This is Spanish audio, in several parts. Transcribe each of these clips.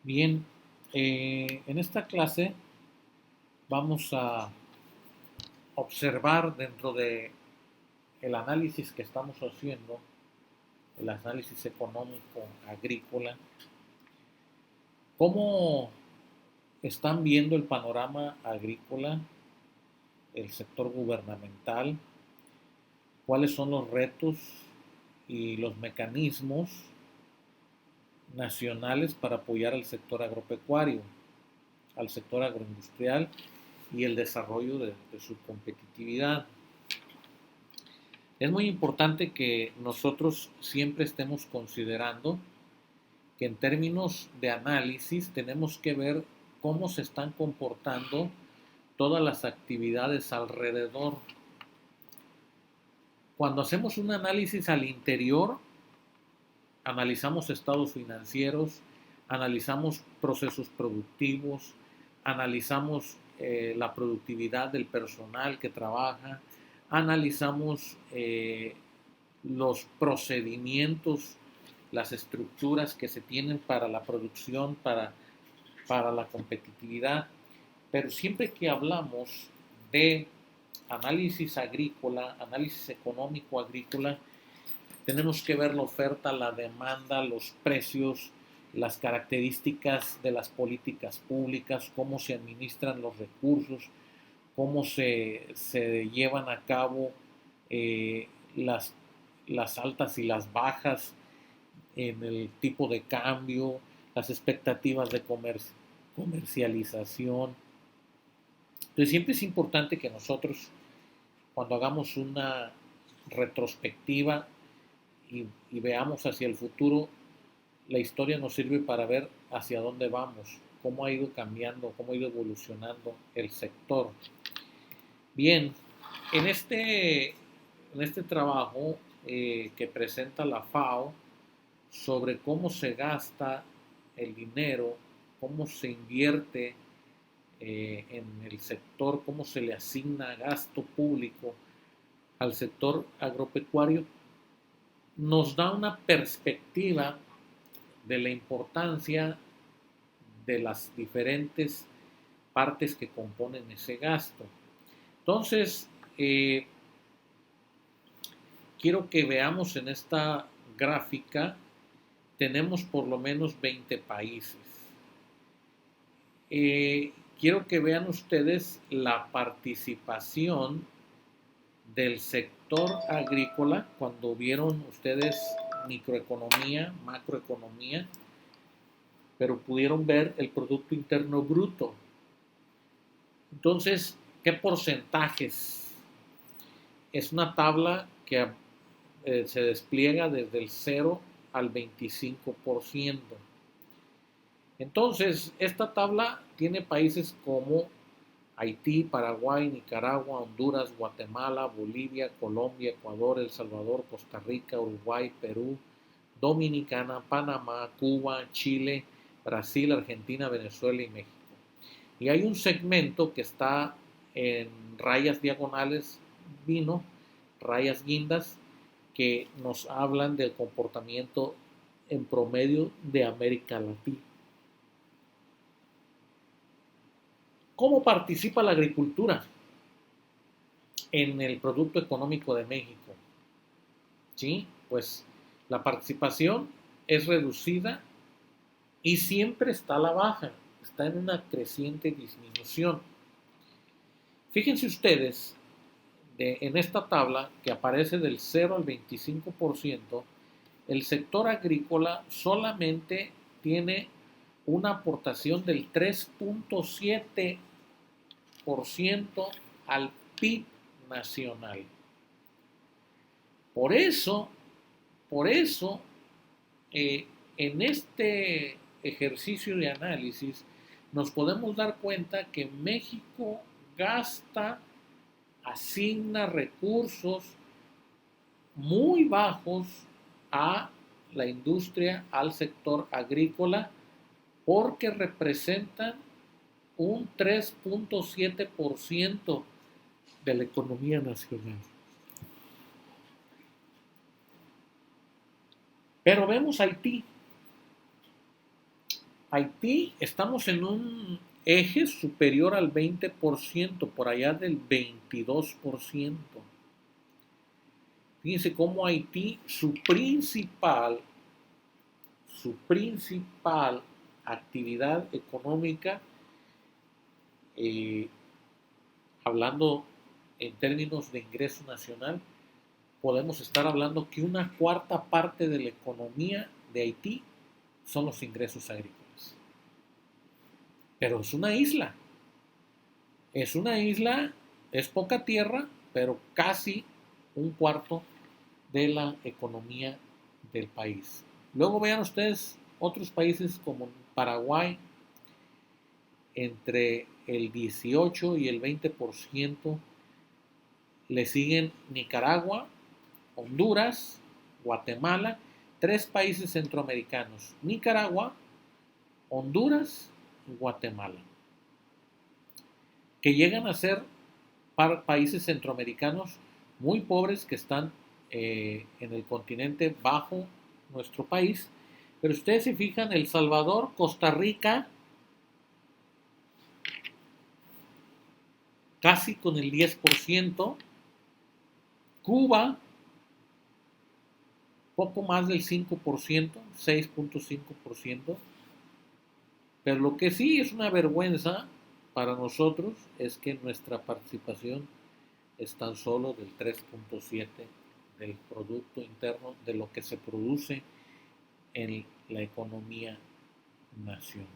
Bien, en esta clase vamos a observar dentro de el análisis que estamos haciendo, el análisis económico agrícola, cómo están viendo el panorama agrícola, el sector gubernamental, cuáles son los retos y los mecanismos nacionales para apoyar al sector agropecuario, al sector agroindustrial y el desarrollo de su competitividad. Es muy importante que nosotros siempre estemos considerando que en términos de análisis tenemos que ver cómo se están comportando todas las actividades alrededor. Cuando hacemos un análisis al interior, analizamos estados financieros, analizamos procesos productivos, analizamos la productividad del personal que trabaja, analizamos los procedimientos, las estructuras que se tienen para la producción, para la competitividad. Pero siempre que hablamos de análisis agrícola, análisis económico agrícola, tenemos que ver la oferta, la demanda, los precios, las características de las políticas públicas, cómo se administran los recursos, cómo se llevan a cabo eh, las altas y las bajas en el tipo de cambio, las expectativas de comercialización. Entonces siempre es importante que nosotros, cuando hagamos una retrospectiva y veamos hacia el futuro, la historia nos sirve para ver hacia dónde vamos, cómo ha ido cambiando, cómo ha ido evolucionando el sector. Bien, en este trabajo que presenta la FAO sobre cómo se gasta el dinero, cómo se invierte en el sector, cómo se le asigna gasto público al sector agropecuario, nos da una perspectiva de la importancia de las diferentes partes que componen ese gasto. Entonces, quiero que veamos en esta gráfica, tenemos por lo menos 20 países. Quiero que vean ustedes la participación del sector agrícola cuando vieron ustedes microeconomía, macroeconomía, pero pudieron ver el Producto Interno Bruto. Entonces, ¿qué porcentajes? Es una tabla que se despliega desde el 0 al 25%. Entonces, esta tabla tiene países como Haití, Paraguay, Nicaragua, Honduras, Guatemala, Bolivia, Colombia, Ecuador, El Salvador, Costa Rica, Uruguay, Perú, Dominicana, Panamá, Cuba, Chile, Brasil, Argentina, Venezuela y México. Y hay un segmento que está en rayas diagonales vino, rayas guindas, que nos hablan del comportamiento en promedio de América Latina. ¿Cómo participa la agricultura en el Producto Económico de México? ¿Sí? Pues la participación es reducida y siempre está a la baja, está en una creciente disminución. Fíjense ustedes, en esta tabla que aparece del 0 al 25%, el sector agrícola solamente tiene una aportación del 3.7% al PIB nacional. Por eso, por eso, en este ejercicio de análisis nos podemos dar cuenta que México gasta, asigna recursos muy bajos a la industria, al sector agrícola, porque representan un 3.7% de la economía nacional. Pero vemos Haití. Haití estamos en un eje superior al 20%, por allá del 22%. Fíjense cómo Haití, su principal actividad económica, eh, hablando en términos de ingreso nacional, podemos estar hablando que una cuarta parte de la economía de Haití son los ingresos agrícolas. Pero es una isla, es poca tierra, pero casi un cuarto de la economía del país. Luego vean ustedes otros países como Paraguay, entre el 18 y el 20%, le siguen Nicaragua, Honduras, Guatemala, tres países centroamericanos: Nicaragua, Honduras y Guatemala, que llegan a ser países centroamericanos muy pobres que están en el continente bajo nuestro país. Pero ustedes se fijan, El Salvador, Costa Rica, casi con el 10%, Cuba, poco más del 5%, 6.5%, pero lo que sí es una vergüenza para nosotros es que nuestra participación es tan solo del 3.7 del Producto Interno, de lo que se produce en la economía nacional.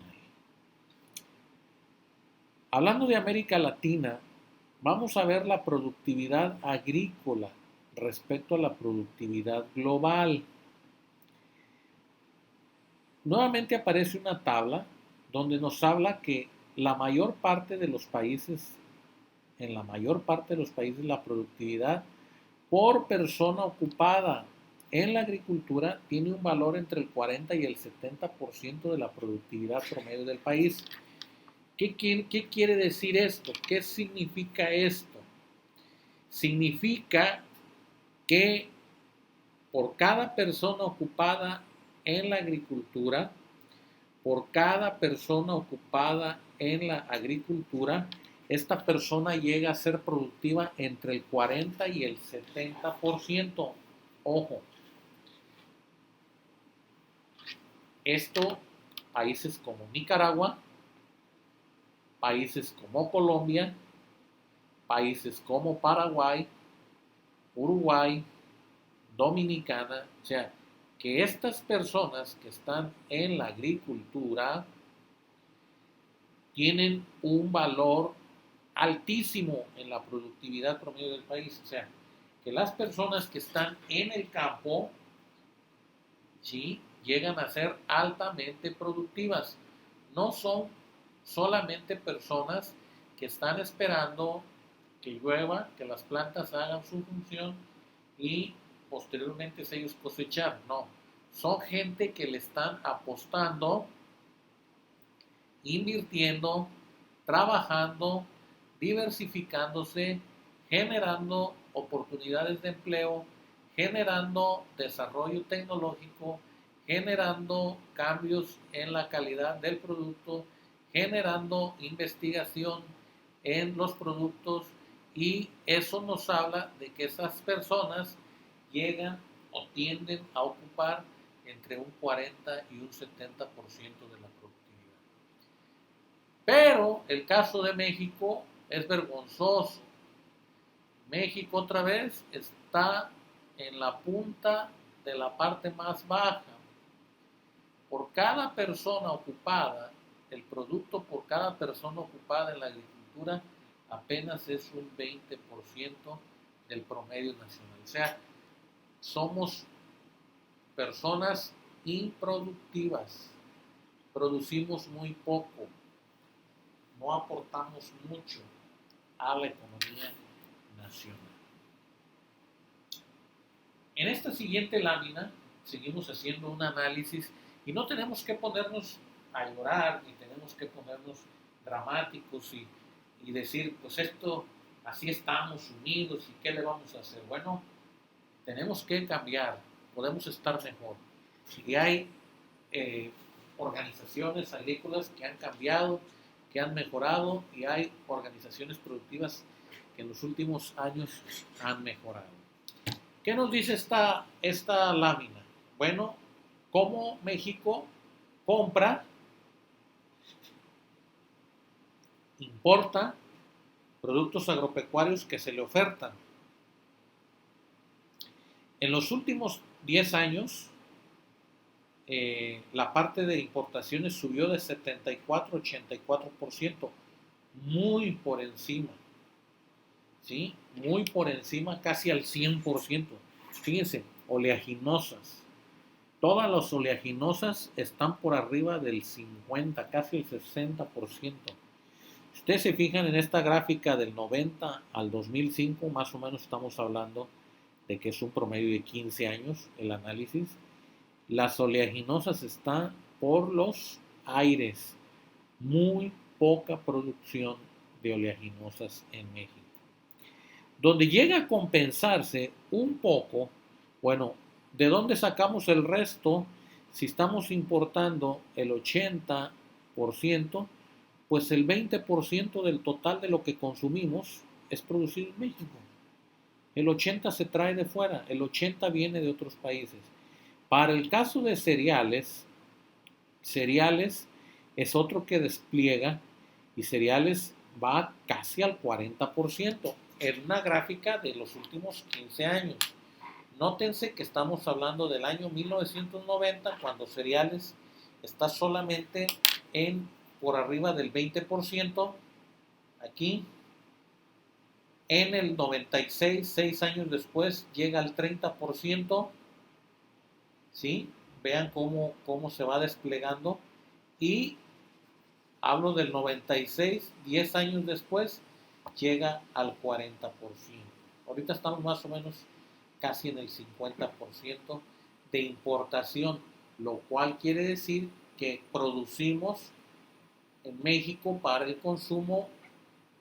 Hablando de América Latina, vamos a ver la productividad agrícola respecto a la productividad global. Nuevamente aparece una tabla donde nos habla que la mayor parte de los países, en la mayor parte de los países, la productividad por persona ocupada en la agricultura tiene un valor entre el 40 y el 70% de la productividad promedio del país. ¿Qué quiere decir esto? ¿Qué significa esto? Significa que por cada persona ocupada en la agricultura, por cada persona ocupada en la agricultura, esta persona llega a ser productiva entre el 40 y el 70%. Ojo, esto, países como Nicaragua, países como Colombia, países como Paraguay, Uruguay, Dominicana, o sea, que estas personas que están en la agricultura tienen un valor altísimo en la productividad promedio del país. O sea, que las personas que están en el campo, ¿sí?, llegan a ser altamente productivas. No son solamente personas que están esperando que llueva, que las plantas hagan su función y posteriormente ellos cosechar. No, son gente que le están apostando, invirtiendo, trabajando, diversificándose, generando oportunidades de empleo, generando desarrollo tecnológico, generando cambios en la calidad del producto, generando investigación en los productos, y eso nos habla de que esas personas llegan o tienden a ocupar entre un 40 y un 70% de la productividad. Pero el caso de México es vergonzoso. México otra vez está en la punta de la parte más baja. Por cada persona ocupada, el producto por cada persona ocupada en la agricultura apenas es un 20% del promedio nacional. O sea, somos personas improductivas, producimos muy poco, no aportamos mucho a la economía nacional. En esta siguiente lámina seguimos haciendo un análisis y no tenemos que ponernos a llorar ni tenemos que ponernos dramáticos y decir, pues esto, así estamos unidos y qué le vamos a hacer. Bueno, tenemos que cambiar, podemos estar mejor. Y hay organizaciones agrícolas que han cambiado, que han mejorado, y hay organizaciones productivas que en los últimos años han mejorado. ¿Qué nos dice esta lámina? Bueno, cómo México compra, importa productos agropecuarios que se le ofertan. En los últimos 10 años, la parte de importaciones subió de 74 a 84%, muy por encima, ¿sí? Muy por encima, casi al 100%. Fíjense, oleaginosas. Todas las oleaginosas están por arriba del 50, casi el 60%. Si ustedes se fijan en esta gráfica del 90 al 2005, más o menos estamos hablando de que es un promedio de 15 años el análisis. Las oleaginosas están por los aires. Muy poca producción de oleaginosas en México. Donde llega a compensarse un poco, bueno, ¿de dónde sacamos el resto? Si estamos importando el 80%, pues el 20% del total de lo que consumimos es producido en México. El 80% se trae de fuera, el 80% viene de otros países. Para el caso de cereales es otro que despliega, y cereales va casi al 40% en una gráfica de los últimos 15 años. Nótense que estamos hablando del año 1990, cuando cereales está solamente por arriba del 20%, aquí. En el 96, 6 años después, llega al 30%, ¿sí? Vean cómo se va desplegando. Y hablo del 96, 10 años después, llega al 40%. Ahorita estamos más o menos casi en el 50% de importación, lo cual quiere decir que producimos en México para el consumo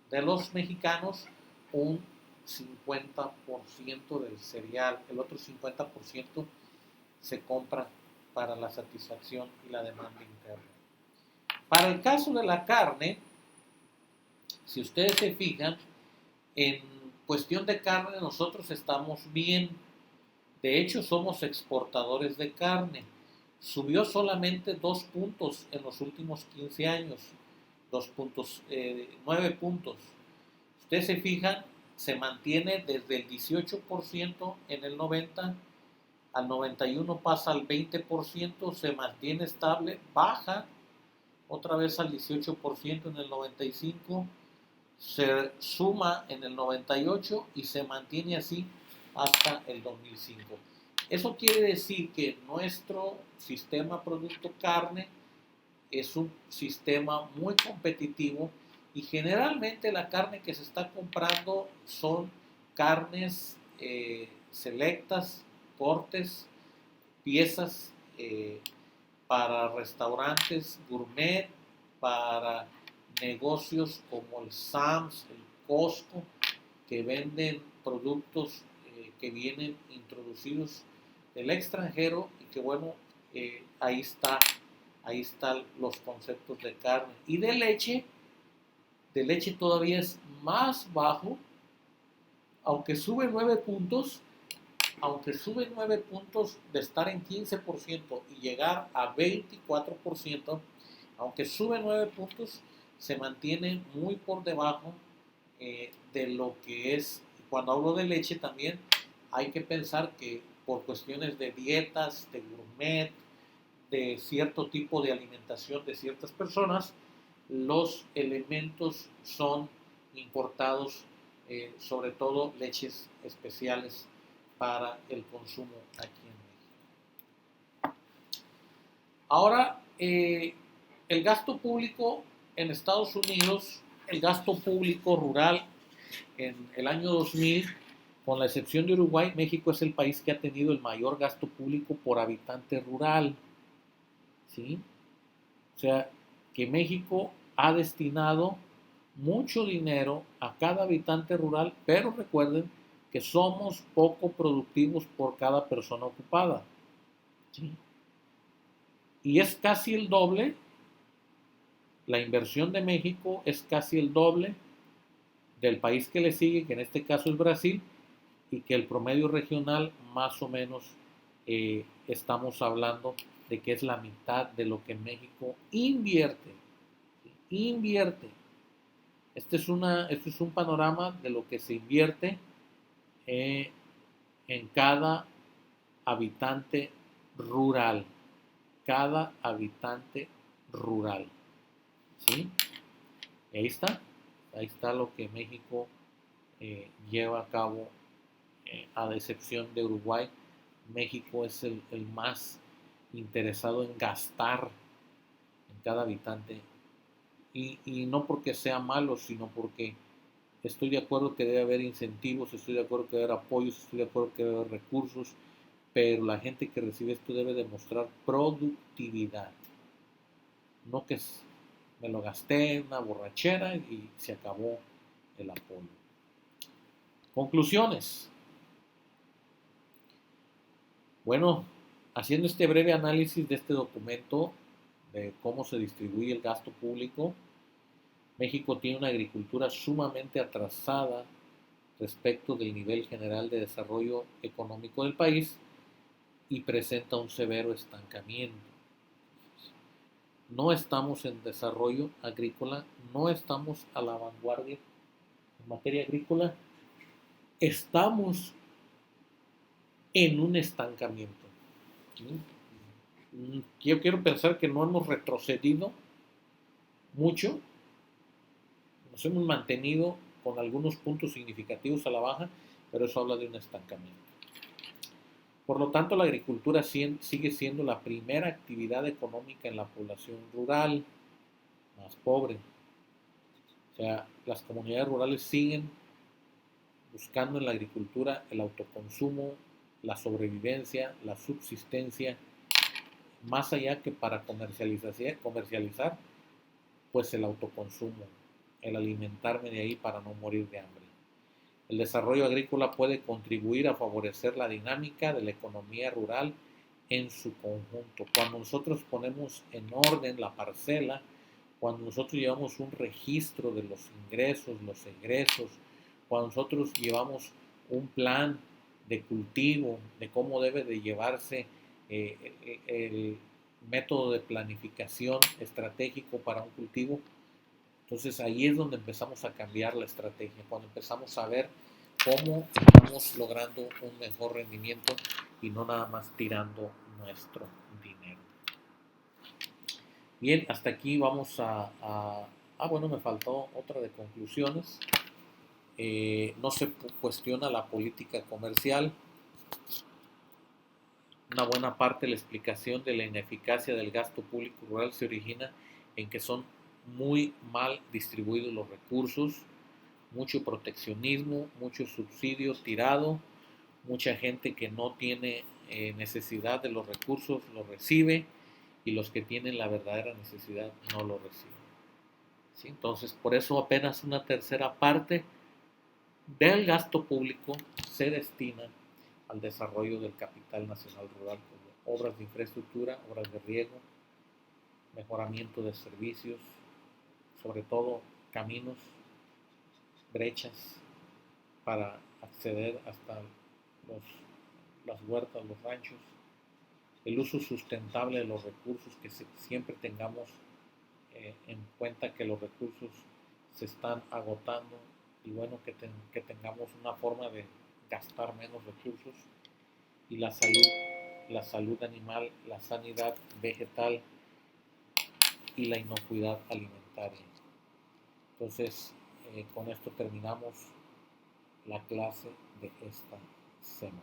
de los mexicanos un 50% del cereal. El otro 50% se compra para la satisfacción y la demanda interna. Para el caso de la carne, si ustedes se fijan, en cuestión de carne nosotros estamos bien. De hecho, somos exportadores de carne. Subió solamente 2 puntos en los últimos 15 años. 9 puntos. Ustedes se fijan, se mantiene desde el 18% en el 90, al 91 pasa al 20%, se mantiene estable, baja otra vez al 18% en el 95, se suma en el 98 y se mantiene así hasta el 2005. Eso quiere decir que nuestro sistema producto carne es un sistema muy competitivo, y generalmente la carne que se está comprando son carnes selectas, cortes, piezas para restaurantes gourmet, para negocios como el Sam's, el Costco, que venden productos que vienen introducidos del extranjero, y que bueno, ahí están los conceptos de carne. Y de leche todavía es más bajo, aunque sube 9 puntos, de estar en 15% y llegar a 24%, aunque sube 9 puntos, se mantiene muy por debajo de lo que es. Cuando hablo de leche también hay que pensar que por cuestiones de dietas, de gourmet, de cierto tipo de alimentación de ciertas personas, los elementos son importados, sobre todo leches especiales para el consumo aquí en México. Ahora, el gasto público en Estados Unidos, el gasto público rural en el año 2000, con la excepción de Uruguay, México es el país que ha tenido el mayor gasto público por habitante rural, ¿sí? O sea, que México ha destinado mucho dinero a cada habitante rural, pero recuerden que somos poco productivos por cada persona ocupada, ¿sí? Y es casi el doble, la inversión de México es casi el doble del país que le sigue, que en este caso es Brasil, y que el promedio regional más o menos estamos hablando de que es la mitad de lo que México invierte. Invierte. Este es un panorama de lo que se invierte eh, en cada habitante rural. Cada habitante rural. ¿Sí? Y ahí está lo que México lleva a cabo, a excepción de Uruguay. México es el más interesado en gastar en cada habitante. Y no porque sea malo, sino porque estoy de acuerdo que debe haber incentivos, estoy de acuerdo que debe haber apoyos, estoy de acuerdo que debe haber recursos, pero la gente que recibe esto debe demostrar productividad. No que me lo gasté en una borrachera y se acabó el apoyo. Conclusiones. Bueno, haciendo este breve análisis de este documento, de cómo se distribuye el gasto público, México tiene una agricultura sumamente atrasada respecto del nivel general de desarrollo económico del país y presenta un severo estancamiento. No estamos en desarrollo agrícola, no estamos a la vanguardia en materia agrícola, estamos en un estancamiento. Yo quiero pensar que no hemos retrocedido mucho, nos hemos mantenido con algunos puntos significativos a la baja, pero eso habla de un estancamiento. Por lo tanto, la agricultura sigue siendo la primera actividad económica en la población rural más pobre. O sea, las comunidades rurales siguen buscando en la agricultura el autoconsumo, la sobrevivencia, la subsistencia, más allá que para comercializar, pues el autoconsumo, el alimentarme de ahí para no morir de hambre. El desarrollo agrícola puede contribuir a favorecer la dinámica de la economía rural en su conjunto. Cuando nosotros ponemos en orden la parcela, cuando nosotros llevamos un registro de los ingresos, los egresos, cuando nosotros llevamos un plan de cultivo, de cómo debe de llevarse el método de planificación estratégico para un cultivo, entonces ahí es donde empezamos a cambiar la estrategia, cuando empezamos a ver cómo estamos logrando un mejor rendimiento y no nada más tirando nuestro dinero. Bien, hasta aquí vamos bueno, me faltó otra de conclusiones. No se cuestiona la política comercial. Una buena parte de la explicación de la ineficacia del gasto público rural se origina en que son muy mal distribuidos los recursos, mucho proteccionismo, mucho subsidio tirado, mucha gente que no tiene necesidad de los recursos los recibe y los que tienen la verdadera necesidad no lo reciben. ¿Sí? Entonces, por eso apenas una tercera parte del gasto público se destina al desarrollo del capital nacional rural, como obras de infraestructura, obras de riego, mejoramiento de servicios, sobre todo caminos, brechas para acceder hasta las huertas, los ranchos, el uso sustentable de los recursos, que siempre tengamos en cuenta que los recursos se están agotando y bueno, que tengamos una forma de gastar menos recursos, y la salud animal, la sanidad vegetal y la inocuidad alimentaria. Entonces, con esto terminamos la clase de esta semana.